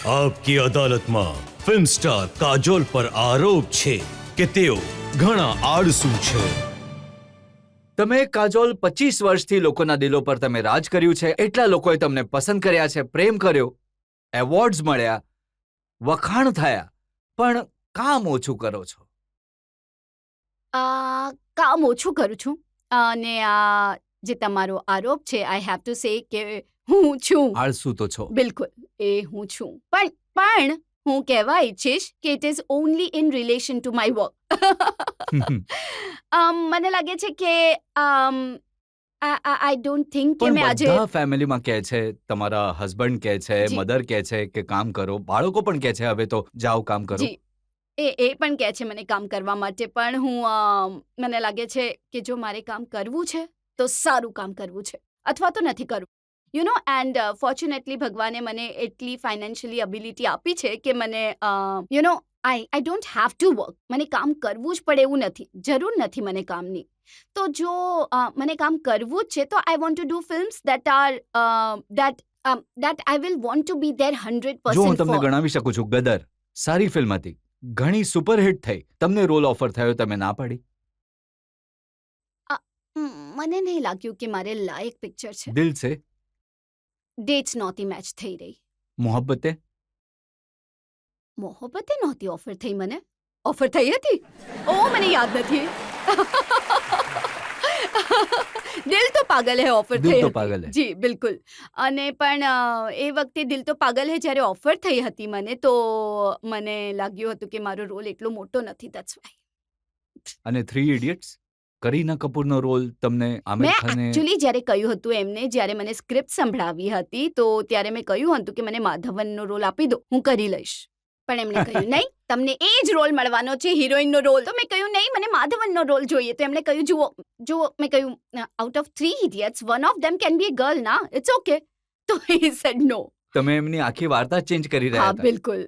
આપકી અદાલતમાં film star Kajol પર આરોપ છે કે તેઓ ઘણા આળસુ છે. તમે કાજોલ 25 વર્ષથી લોકોના દિલો પર તમે રાજ કર્યું છે. એટલા લોકોએ તમને પસંદ કર્યા છે, પ્રેમ કર્યો, એવોર્ડ્સ મળ્યા, વખાણ થયા, પણ કામ ઓછું કરો છો. કામ ઓછું કરું છું અને આ જે તમારો આરોપ છે આઈ હેવ ટુ સે કે હું છું. આળસુ તો છો. બિલકુલ એ હું છું, પણ હું કહેવા ઈચ્છીશ કે it is only in relation to my work. મને લાગે છે કે આઈ ડોન્ટ થિંક કે પણ મેં આજે બધા ફેમિલીમાં કહે છે, તમારા હસબન્ડ કહે છે, જી. મધર કહે છે કે કામ કરો, બાળકો પણ કહે છે હવે તો જાઓ કામ કરો. જી એ પણ કહે છે મને કામ કરવા માટે, પણ હું મને લાગે છે કે જો મારે કામ કરવું છે તો સારું કામ કરવું છે અથવા તો નથી કરવું, યુ નો. એન્ડ ફોર્ચ્યુનેટલી ભગવાને મને એટલી ફાઇનાન્શિયલી એબિલિટી આપી છે કે મને you know I don't have to work. મને કામ કરવું જ પડે એવું નથી, જરૂર નથી મને કામની. તો જો મને કામ કરવું જ છે તો I want to do films that are that I will want to be there 100% જો હું તમને ફોર. ગણાવી શકું છું, ગદર સારી ફિલ્મ હતી, ઘણી સુપરહિટ થઈ, તમને રોલ ઓફર થયો, તમે ના પાડી. મને નહીં લાગ્યું કે મારે લાયક પિક્ચર છે. દિલ સે, ડેટ્સ નહોતી મેચ થઈ રહી. મોહબ્બતે, મોહબ્બતે નહોતી ઓફર થઈ મને. ઓફર થઈ હતી? મને યાદ નથી. દિલ તો પાગલ હે ઓફર દિલ થઈ તો હતી. પાગલ હે. જી બિલકુલ. અને પણ એ વખતે દિલ તો પાગલ હે જ્યારે ઓફર થઈ હતી મને, તો મને લાગ્યું હતું કે મારો રોલ એટલો મોટો નથી, દેટ્સ વાય. અને 3 ઇડિયટ્સ, કરીના કપૂરનો રોલ તમને આમિર મેં ખાને. એકચ્યુઅલી જ્યારે કહ્યું હતું એમને, જ્યારે મને સ્ક્રિપ્ટ સંભળાવી હતી તો ત્યારે મેં કહ્યું હતું કે મને માધવનનો રોલ આપી દો, હું કરી લઈશ. પણ એમણે કહ્યું નહીં, તમને એ જ રોલ મળવાનો છે, હિરોઈનનો રોલ. તો મેં કહ્યું નહીં, મને માધવનનો રોલ જોઈએ. તો એમણે કહ્યું જુઓ મેં કહ્યું out of 3 idiots one of them can be a girl ના, ઇટ્સ ઓકે. તો હી સેડ નો. તમે એમની આખી વાર્તા ચેન્જ કરી રહ્યા હા હતા. બિલકુલ.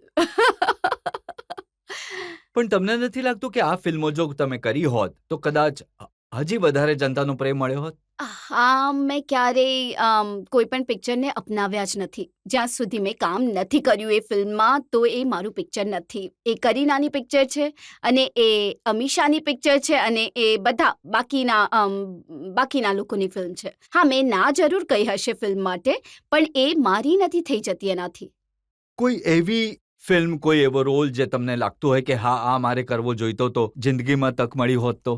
પણ તમને નથી લાગતું કે આ ફિલ્મો જો તમે કરી હોત તો કદાચ હજી વધારે જનતાનો પ્રેમ મળ્યો હોત? હા, મેં ક્યારેય કોઈ પણ પિક્ચરને અપનાવ્યા જ નથી. જ્યાં સુધી મેં કામ નથી કર્યું એ ફિલ્મમાં તો એ મારું પિક્ચર નથી. એ કરીનાની પિક્ચર છે અને એ અમીષાની પિક્ચર છે અને એ બધા બાકીના લોકોની ફિલ્મ છે. હા, મેં ના જરૂર કહી હશે ફિલ્મ માટે, પણ એ મારી નથી થઈ જતી એનાથી. કોઈ એવી ફિલ્મ, કોઈ એવો રોલ જે તમને લાગતું હોય કે હા આ મારે કરવો જોઈતો તો, જિંદગીમાં તક મળી હોત તો?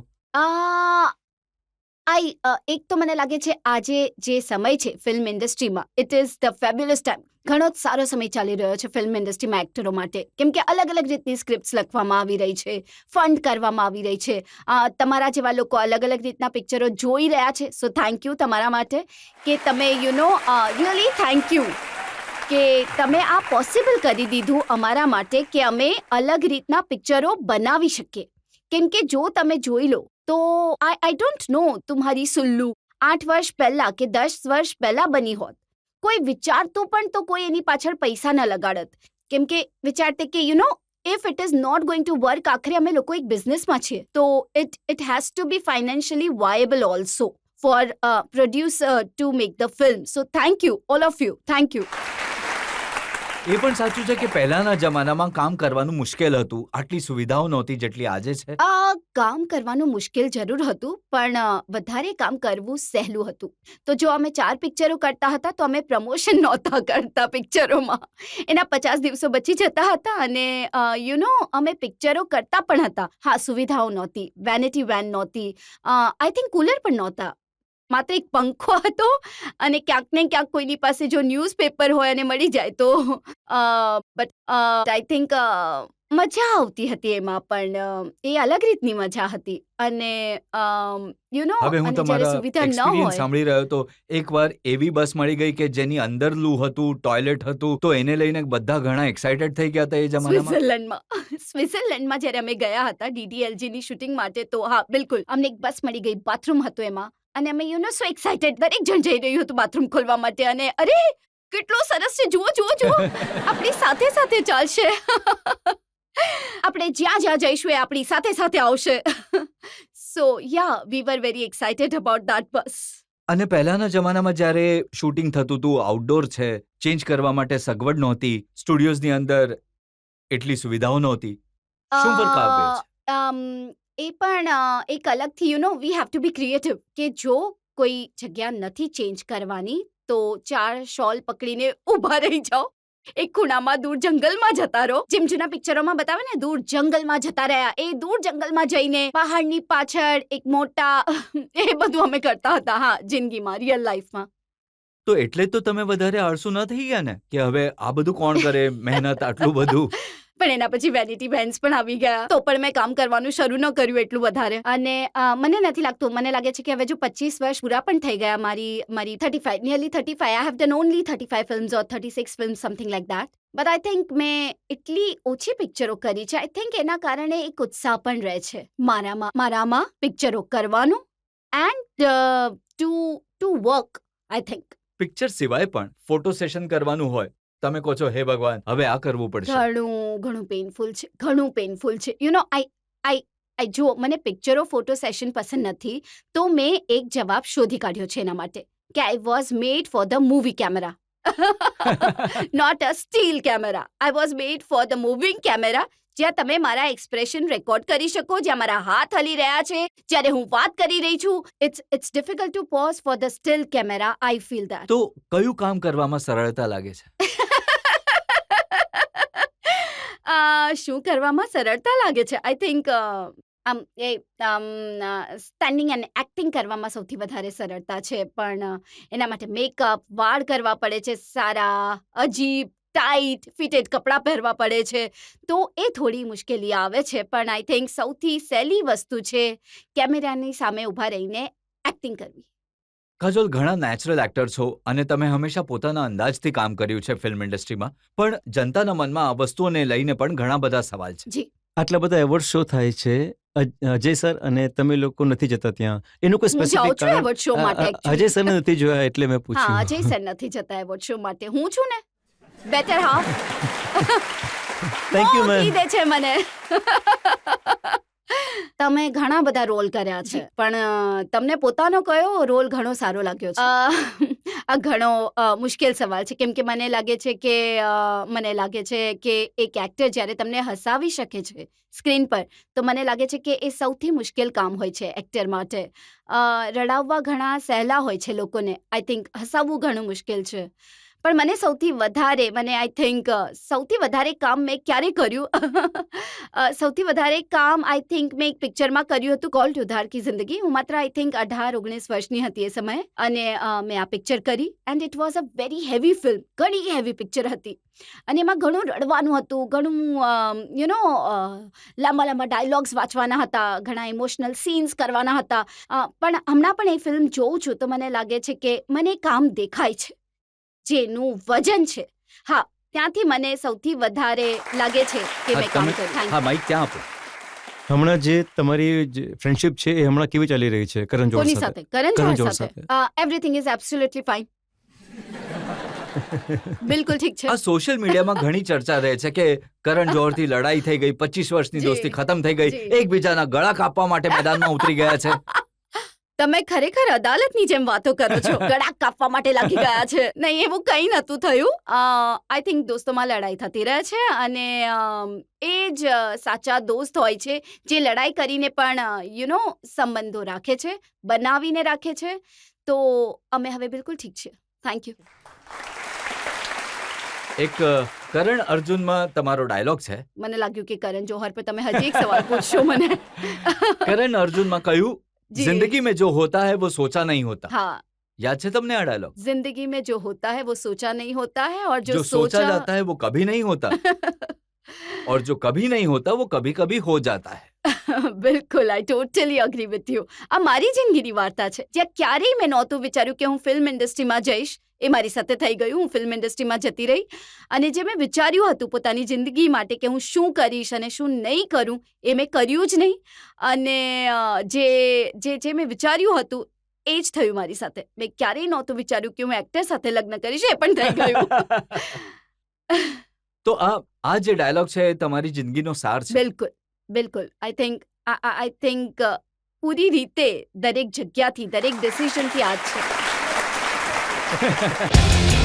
એક તો મને લાગે છે આજે જે સમય છે ફિલ્મ ઇન્ડસ્ટ્રીમાં, it is the fabulous time. ઘણો જ સારો સમય ચાલી રહ્યો છે ફિલ્મ ઇન્ડસ્ટ્રીમાં એક્ટરો માટે, કેમ કે અલગ અલગ રીતની સ્ક્રિપ્ટ્સ લખવામાં આવી રહી છે, ફંડ કરવામાં આવી રહી છે. તમારા જેવા લોકો અલગ અલગ રીતના પિક્ચરો જોઈ રહ્યા છે. સો થેન્ક યુ તમારા માટે કે તમે રિયલી થેન્ક યુ કે તમે આ પોસિબલ કરી દીધું અમારા માટે કે અમે અલગ રીતના પિક્ચરો બનાવી શકીએ. કેમ કે જો તમે જોઈ લો તો આઈ ડોન્ટ નો, તુમ્હારી સુલ્લુ 8 વર્ષ પહેલા કે 10 વર્ષ પહેલા બની હોત, કોઈ વિચારતું પણ તો કોઈ એની પાછળ પૈસા ન લગાડત. કેમ કે વિચારતે કે if it is not going to work, આખરે અમે લોકો એક બિઝનેસમાં છીએ તો it has to be financially viable also for producer to make the film. So thank you all of you, thank you. એ પણ સાચું છે કે પહેલાના જમાનામાં કામ કરવાનું મુશ્કેલ હતું, આટલી સુવિધાઓ નહોતી જેટલી આજે છે. કામ કરવાનું મુશ્કેલ જરૂર હતું, પણ વધારે કામ કરવું સહેલું હતું. તો જો અમે 4 પિક્ચરો કરતા હતા તો અમે પ્રમોશન નહોતા કરતા પિક્ચરોમાં. એના 50 દિવસો બચી જતા હતા અને અમે પિક્ચરો કરતા પણ હતા. હા, સુવિધાઓ નહોતી, વેનિટી વેન નહોતી, આઈ થિંક કુલર પણ નહોતા. માત્ર એક પંખો હતો અને ક્યાંક ને ક્યાંક કોઈની પાસે જો ન્યૂઝપેપર હોય અને મળી જાય તો બટ આઈ થિંક મજા આવતી હતી એમાં, પણ એ અલગ રીતની મજા હતી. અને હવે હું તમારા સુવિધા ન એક્સપિરિયન્સ હોય. સાંભળી રહ્યો તો એકવાર એવી બસ મળી ગઈ કે જેની અંદર લૂ હતું, ટોયલેટ હતું, તો એને લઈને બધા ઘણા એક્સાઇટેડ થઈ ગયા હતા એ જમાનામાં. સ્વિટ્ઝરલેન્ડમાં જ્યારે અમે ગયા હતા DDLG ની શૂટિંગ માટે, તો હા બિલકુલ અમને એક બસ મળી ગઈ, બાથરૂમ હતું એમાં અને અમે સો એક્સાઇટેડ, દરેક જણ જઈ રહ્યું હતું બાથરૂમ ખોલવા માટે અને અરે કેટલો સરસ છે, જુઓ આપણી સાથે સાથે ચાલશે. આપણે જ્યાં જ્યાં જઈશું એ આપણી સાથે સાથે આવશે. So ya, we were very excited about that બસ. અને પહેલાના જમાનામાં જ્યારે શૂટિંગ થતું હતું, આઉટડોર છે, ચેન્જ કરવા માટે સગવડ નહોતી, સ્ટુડિયોઝની અંદર એટલી સુવિધાઓ નહોતી. શું ફરક આવે છે? એ પણ એક અલગથી we have to be creative કે જો કોઈ જગ્યા નથી ચેન્જ કરવાની તો 4 શોલ પકડીને ઊભા રહી જાઓ, એક ખૂણામાં દૂર જંગલમાં જતા રહો. જેમ જૂના પિક્ચરોમાં બતાવે ને, દૂર જંગલમાં જતા રહ્યા, એ દૂર જંગલમાં જઈને પહાડની પાછળ એક મોટા એ બધું અમે કરતા હતા. હા, જિંદગીમાં, રિયલ લાઈફમાં. તો એટલે જ તો તમે વધારે આળસુ ન થઈ ગયા ને કે હવે આ બધું કોણ કરે, મહેનત આટલું બધું. પણ એના પછી વેનિટી વેન્સ પણ આવી ગયા, તો પણ મેં કામ કરવાનું શરૂ ન કર્યું એટલું વધારે. અને મને નથી લાગતું, મને લાગે છે કે હવે જો 25 વર્ષ પૂરા પણ થઈ ગયા મારી 35, nearly 35, I have done only 35 films or 36 films, something like that. But I think મેં એટલી ઓછી પિક્ચરો કરી છે. I think એના કારણે એક ઉત્સાહ પણ રહે છે મારામાં પિક્ચરો કરવાનું and to work. I think picture સિવાય પણ ફોટો સેશન કરવાનું હોય, તમે કહો છો હે ભગવાન હવે આ કરવું પડશે. ઘણું પેઇનફુલ છે. આઈ જો મને પિક્ચરો ફોટો સેશન પસંદ નથી, તો મેં એક જવાબ શોધી કાઢ્યો છે એના માટે કે I was made for the movie camera, not a still camera. I was made for the moving camera, જ્યાં તમે મારા એક્સપ્રેશન રેકોર્ડ કરી શકો, જ્યાં મારા હાથ હલી રહ્યા છે જ્યારે હું વાત કરી રહી છું. It's difficult to pose for the still camera. I feel that. તો કયું કામ કરવામાં સરળતા લાગે છે? શું કરવામાં સરળતા લાગે છે? I think standing and acting કરવામાં સૌથી વધારે સરળતા છે. પણ એના માટે મેકઅપ, વાળ કરવા પડે છે સારા, અજીબ ટાઈટ ફિટેડ કપડાં પહેરવા પડે છે, તો એ થોડી મુશ્કેલી આવે છે. પણ આઈ થિંક સૌથી સહેલી વસ્તુ છે કેમેરાની સામે ઊભા રહીને એક્ટિંગ કરવી. કાજોલ, ઘણા નેચરલ એક્ટર છો અને તમે હંમેશા પોતાના અંદાજથી કામ કર્યું છે ફિલ્મ ઇન્ડસ્ટ્રીમાં, પણ જનતાના મનમાં આ વસ્તુઓને લઈને પણ ઘણા બધા સવાલ છે. જી, આટલા બધા એવોર્ડ શો થાય છે, અજય સર અને તમે લોકો નથી જતા ત્યાં, એનું કોઈ હું જાઉં સ્પેસિફિક છું એવોર્ડ શો માટે actually. અજય સર નથી જોયા એટલે મેં હા, પૂછ્યું. અજય સર નથી જતા એવોર્ડ શો માટે. હું છું ને better half. Thank you ma'am. દે છે મને. તમે ઘણા બધા રોલ કર્યા છે, પણ તમને પોતાનો કયો રોલ ઘણો સારો લાગ્યો છે? આ ઘણો મુશ્કેલ સવાલ છે, કેમ કે મને લાગે છે કે એક એક્ટર જ્યારે તમને હસાવી શકે છે સ્ક્રીન પર, તો મને લાગે છે કે એ સૌથી મુશ્કેલ કામ હોય છે એક્ટર માટે. રડાવવા ઘણા સહેલા હોય છે લોકોને, આઈ થિંક હસાવવું ઘણું મુશ્કેલ છે. પણ મને સૌથી વધારે કામ મેં ક્યારે કર્યું, સૌથી વધારે કામ આઈ થિંક મેં એક પિક્ચરમાં કર્યું હતું, કોલ્ડ ઉધાર કી જિંદગી. હું માત્ર આઈ થિંક 18-19 વર્ષની હતી એ સમયે, અને મેં આ પિક્ચર કરી and it was a very heavy film. ઘણી હેવી પિક્ચર હતી અને એમાં ઘણું રડવાનું હતું, ઘણું લાંબા ડાયલોગ્સ વાંચવાના હતા, ઘણા ઇમોશનલ સીન્સ કરવાના હતા. પણ હમણાં પણ એ ફિલ્મ જોઉં છું તો મને લાગે છે કે મને કામ દેખાય છે જેનું વજન છે. હા, ત્યાંથી મને સૌથી વધારે લાગે છે કે મેં કામ કર્યું. હા, માઇક ત્યાં આપો. હમણાં જે તમારી ફ્રેન્ડશિપ છે એ હમણાં કેવી ચાલી રહી છે કરણ જોહર કોની સાથે? સાથે? કરણ કરણ જોહર જોહર સાથે. Everything is absolutely fine. બિલકુલ ઠીક છે. આ સોશિયલ મીડિયામાં ઘણી ચર્ચા રહે છે કે કરણ જોહરથી લડાઈ થઈ ગઈ, 25 વર્ષની જી, દોસ્તી ખતમ થઈ ગઈ, જી. એકબીજાના ગળા કાપવા માટે મેદાનમાં ઉતરી ગયા છે. તમે ખરેખર અદાલતની જેમ વાતો કરો છો. ગળા કાપવા માટે લાગી ગયા છે. નહીં, એવું કંઈ નહોતું થયું. આઈ થિંક દોસ્તોમાં લડાઈ થતી રહે છે, અને એ જ સાચા દોસ્ત હોય છે જે લડાઈ કરીને પણ સંબંધો રાખે છે, બનાવીને રાખે છે. તો અમે હવે બિલકુલ ઠીક છીએ. Thank you. એક કરણ અર્જુનમાં તમારો ડાયલોગ છે. મને લાગ્યું કે કરણ જોહર પર તમે હજી એક સવાલ પૂછશો મને. કરણ અર્જુનમાં કહ્યું, જી. जिंदगी में जो होता है वो सोचा नहीं होता. હા, याद છે તમને આ ડાયલોગ? जिंदगी में जो होता है वो सोचा नहीं होता है, और जो सोचा जाता है वो कभी नहीं होता, और जो कभी नहीं होता वो कभी कभी हो जाता है. બિલકુલ, આઈ ટોટલી અગ્રી વિથ યુ. આ મારી જિંદગીની વાર્તા છે, જ્યાં ક્યારેય મેં નહોતું વિચાર્યું કે હું ફિલ્મ ઇન્ડસ્ટ્રીમાં જઈશ. એ મારી સાથે થઈ ગયું. હું ફિલ્મ ઇન્ડસ્ટ્રીમાં જતી રહી, અને જે મેં વિચાર્યું હતું પોતાની જિંદગી માટે કે હું શું કરીશ અને શું નહીં કરું, એ મેં કર્યું જ નહીં. અને જે મેં વિચાર્યું હતું એ જ થયું મારી સાથે. મેં ક્યારેય નહોતું વિચાર્યું કે હું એક્ટર સાથે લગ્ન કરીશ, એ પણ થઈ ગયું. તો આ જે ડાયલોગ છે એ તમારી જિંદગીનો સાર છે. બિલકુલ. આઈ થિંક પૂરી રીતે દરેક જગ્યાથી, દરેક ડિસિઝનથી આ જ છે. છે